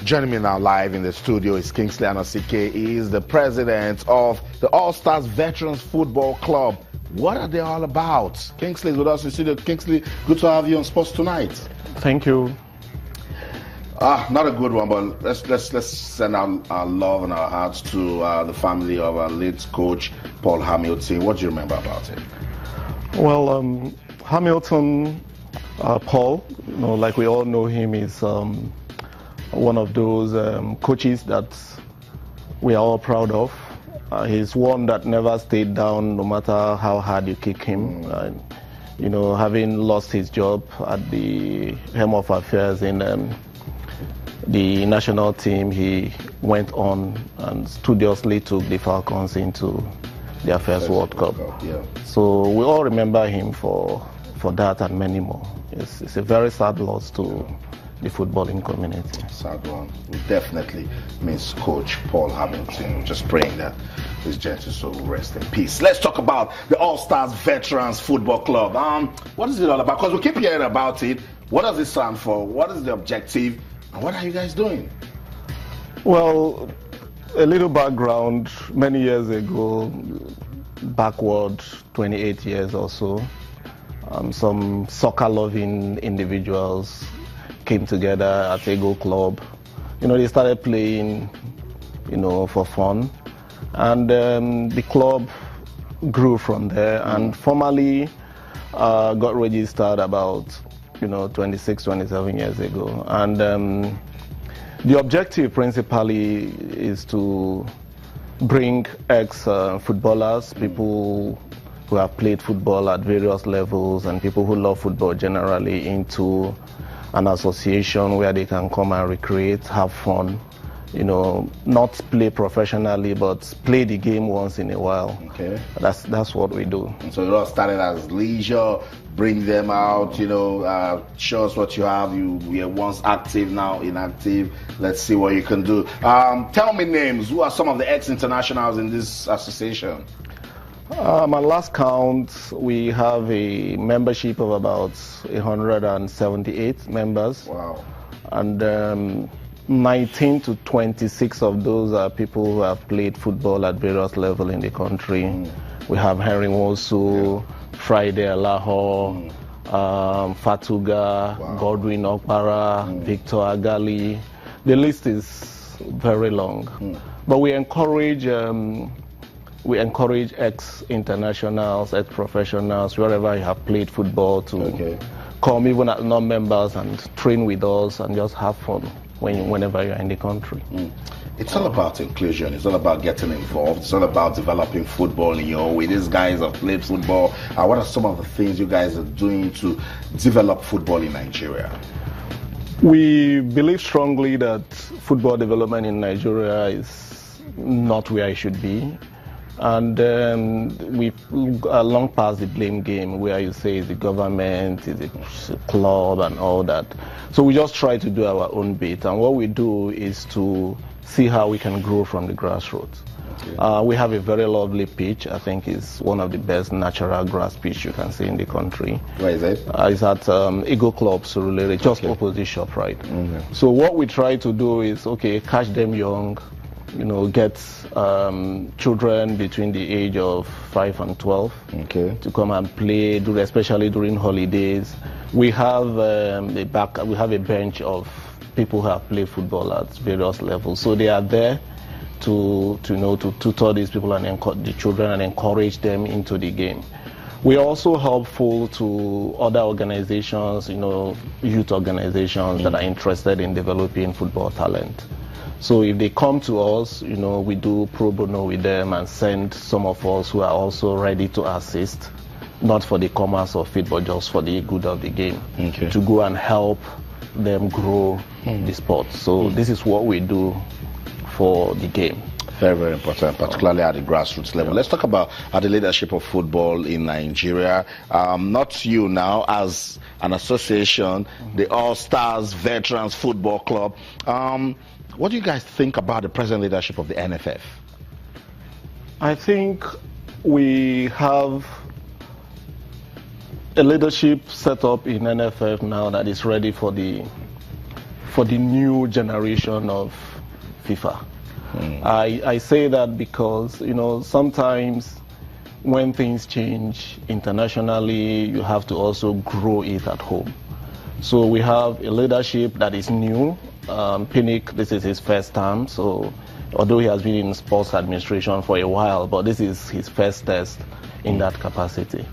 Joining me now live in the studio is Kingsley Anosike. He is the president of the All-Stars Veterans Football Club. What are they all about? Kingsley is with us in the studio. Kingsley, good to have you on Sports Tonight. Thank you. Not a good one, but let's send our love and our hearts to the family of our late coach, Paul Hamilton. What do you remember about him? Well, Hamilton, Paul, like we all know him, is one of those coaches that we are all proud of. He's one that never stayed down, no matter how hard you kick him. Having lost his job at the helm of affairs in the national team, he went on and studiously took the Falcons into their first World Cup. Yeah. So we all remember him for that and many more. It's a very sad loss to the footballing community. Sad one. We definitely miss Coach Paul Hamilton. Just praying that his gentle soul will rest in peace. Let's talk about the All-Stars Veterans Football Club. What is it all about? Because we keep hearing about it. What does it stand for? What is the objective? And what are you guys doing? Well, a little background. Many years ago, backward 28 years or so, some soccer-loving individuals came together at Ego Club. They started playing, for fun. And the club grew from there and formally got registered about 26, 27 years ago. And the objective principally is to bring ex-footballers, people who have played football at various levels and people who love football generally into an association where they can come and recreate, have fun, not play professionally, but play the game once in a while. Okay. That's what we do. And so it all started as leisure, bring them out, show us what you have. You were once active, now inactive. Let's see what you can do. Tell me names. Who are some of the ex-internationals in this association? My last count, we have a membership of about 178 members. Wow. And 19 to 26 of those are people who have played football at various levels in the country. We have Henry Wosu, Friday Alaho, Fatuga, Godwin Okpara, Victor Agali. The list is very long. But we encourage ex-internationals, ex-professionals, wherever you have played football to come even as non-members and train with us and just have fun whenever you're in the country. It's all about inclusion. It's all about getting involved. It's all about developing football in your way. These guys have played football. What are some of the things you guys are doing to develop football in Nigeria? We believe strongly that football development in Nigeria is not where it should be. And we've long past the blame game where you say it's the government, it's the club and all that. So we just try to do our own bit. And what we do is to see how we can grow from the grassroots. Okay. We have a very lovely pitch. I think it's one of the best natural grass pitch you can see in the country. Where is it? It's at Ego Club, Surulere, just opposite ShopRite. So what we try to do is, catch them young, get children between the age of 5 and 12 to come and play, especially during holidays. We have a bench of people who have played football at various levels, so they are there to tutor these people and the children and encourage them into the game. We are also helpful to other organizations, youth organizations that are interested in developing football talent. So if they come to us, we do pro bono with them and send some of us who are also ready to assist, not for the commerce of it, but just for the good of the game, to go and help them grow the sport. So this is what we do for the game. Very, very important, particularly at the grassroots level. Let's talk about the leadership of football in Nigeria. Not you now, as an association, the All-Stars Veterans Football Club. What do you guys think about the present leadership of the NFF? I think we have a leadership set up in NFF now that is ready for the for the new generation of FIFA. I say that because, you know, sometimes when things change internationally, you have to also grow it at home. So we have a leadership that is new. Pinnick, this is his first term, so although he has been in sports administration for a while, but this is his first test in that capacity.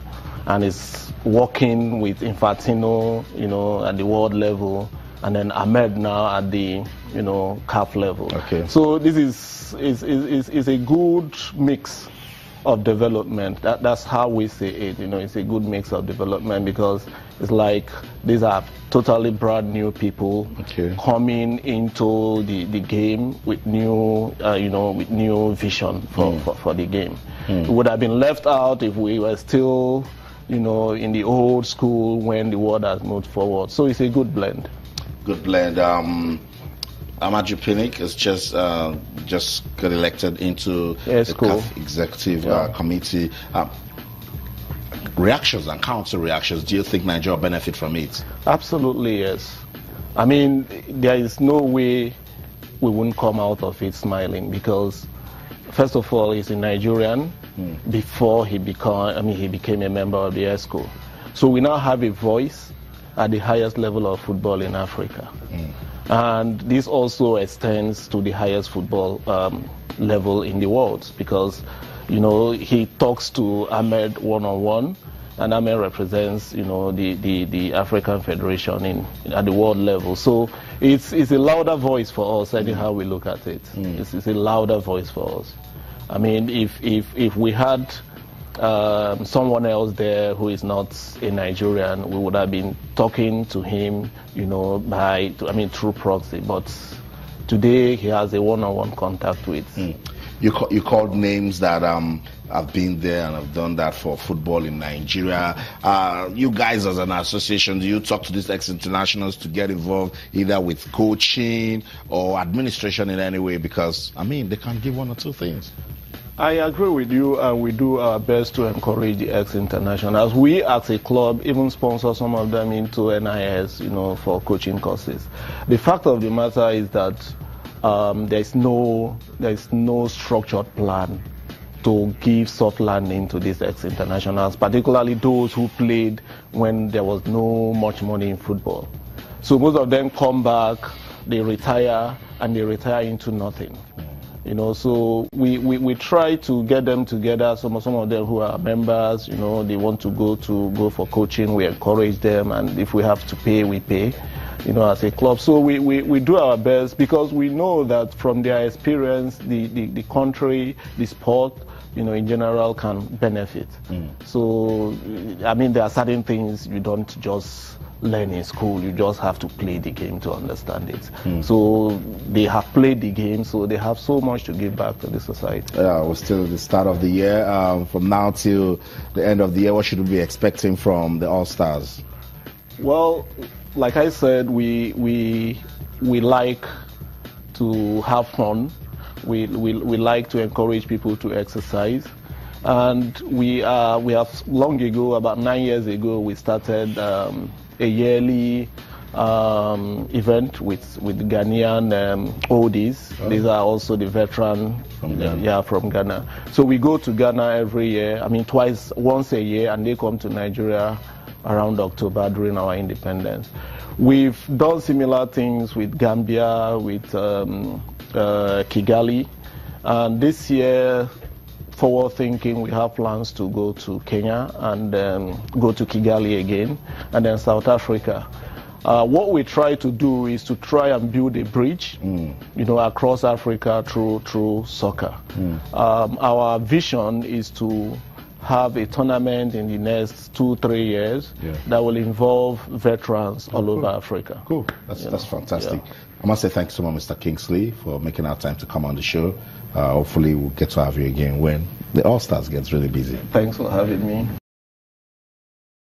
And he's working with Infantino, you know, at the world level, and then Ahmed now at the, you know, CAF level. Okay. So this is a good mix of development. That's how we see it. You know, it's a good mix of development because it's like these are totally brand new people coming into the game with new, you know, with new vision for the game. It would have been left out if we were still, you know, in the old school when the world has moved forward. So it's a good blend. Good blend. Amaju Pinnick is just got elected into the CAF executive committee. Reactions and counter reactions. Do you think Nigeria will benefit from it? Absolutely, yes. I mean, there is no way we wouldn't come out of it smiling because, first of all, he's a Nigerian before he became a member of the ESCO. So we now have a voice at the highest level of football in Africa. And this also extends to the highest football level in the world because, you know, he talks to Ahmed one-on-one, and Ahmed represents, you know, the African Federation at the world level. So it's a louder voice for us, anyhow we look at it. It's a louder voice for us. I mean, if we had someone else there who is not a Nigerian, we would have been talking to him, you know, through proxy. But today he has a one-on-one contact with. You called names that have been there and have done that for football in Nigeria. You guys as an association, do you talk to these ex-internationals to get involved either with coaching or administration in any way? Because, I mean, they can give one or two things. I agree with you, and we do our best to encourage the ex-internationals. We, as a club, even sponsor some of them into NIS, you know, for coaching courses. The fact of the matter is that there's no structured plan to give soft landing to these ex-internationals, particularly those who played when there was no much money in football. So most of them come back, they retire, and they retire into nothing. You know, so we try to get them together. Some of them who are members, you know, they want to go for coaching. We encourage them, and if we have to pay, we pay, you know, as a club. So we do our best because we know that from their experience, the country, the sport, you know, in general can benefit. So, I mean, there are certain things you don't just learn in school. You just have to play the game to understand it. So they have played the game, so they have so much to give back to the society. We're still at the start of the year. From now till the end of the year, what should we be expecting from the All-Stars? Well, like I said, we like to have fun. We like to encourage people to exercise. And we have long ago, about 9 years ago, we started a yearly event with Ghanaian oldies. These are also the veteran from Ghana. So we go to Ghana every year. I mean, once a year, and they come to Nigeria around October during our independence. We've done similar things with Gambia, with Kigali, and this year, forward thinking, we have plans to go to Kenya and go to Kigali again, and then South Africa. What we try to do is to try and build a bridge, you know, across Africa through soccer. Our vision is to have a tournament in the next 2-3 years that will involve veterans all over Africa. Cool, that's fantastic. I must say thank you so much, Mr. Kingsley, for making our time to come on the show. Hopefully we'll get to have you again when the All-Stars gets really busy. Thanks for having me.